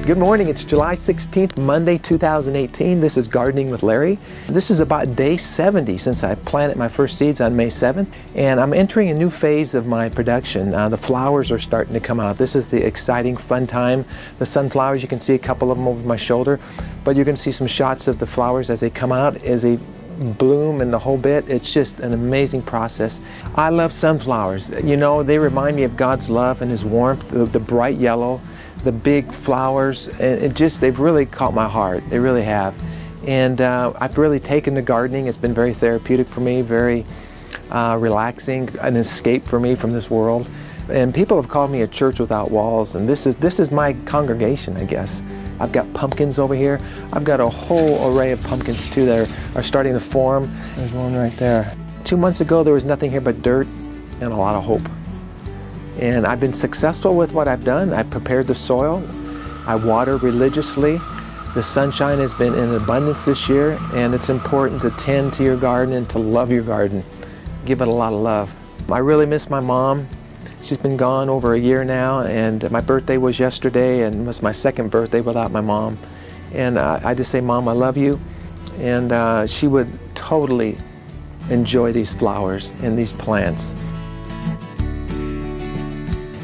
Good morning, it's July 16th, Monday 2018. This is Gardening with Larry. This is about day 70 since I planted my first seeds on May 7th, and I'm entering a new phase of my production. The flowers are starting to come out. This is the exciting, fun time. The sunflowers, you can see a couple of them over my shoulder, but you can see some shots of the flowers as they come out, as they bloom and the whole bit. It's just an amazing process. I love sunflowers. You know, they remind me of God's love and His warmth, the bright yellow, the big flowers, and they've really caught my heart. They really have. And I've really taken to gardening. It's been very therapeutic for me, very relaxing, an escape for me from this world. And people have called me a church without walls, and this is my congregation, I guess. I've got pumpkins over here. I've got a whole array of pumpkins too that are starting to form. There's one right there. 2 months ago there was nothing here but dirt and a lot of hope. And I've been successful with what I've done. I've prepared the soil. I water religiously. The sunshine has been in abundance this year, and it's important to tend to your garden and to love your garden. Give it a lot of love. I really miss my mom. She's been gone over a year now, and my birthday was yesterday, and it was my second birthday without my mom. And I just say, Mom, I love you. And she would totally enjoy these flowers and these plants.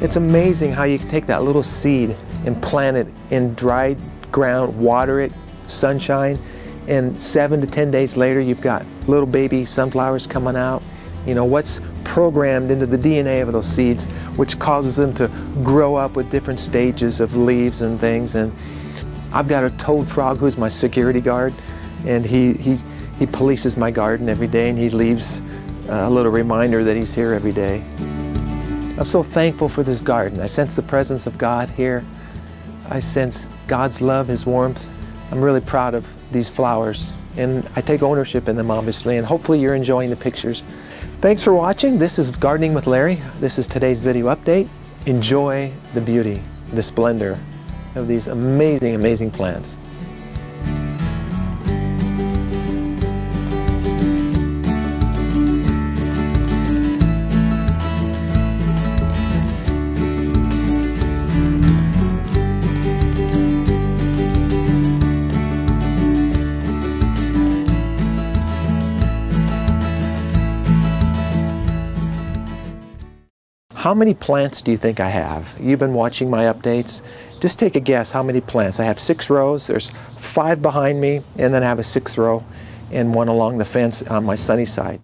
It's amazing how you can take that little seed and plant it in dry ground, water it, sunshine, and 7 to 10 days later you've got little baby sunflowers coming out. You know, what's programmed into the DNA of those seeds, which causes them to grow up with different stages of leaves and things. And I've got a toad frog who's my security guard, and he polices my garden every day, and he leaves a little reminder that he's here every day. I'm so thankful for this garden. I sense the presence of God here. I sense God's love, His warmth. I'm really proud of these flowers, and I take ownership in them, obviously, and hopefully you're enjoying the pictures. Thanks for watching. This is Gardening with Larry. This is today's video update. Enjoy the beauty, the splendor of these amazing, amazing plants. How many plants do you think I have? You've been watching my updates. Just take a guess how many plants. I have 6 rows. There's 5 behind me, and then I have a 6th row and one along the fence on my sunny side.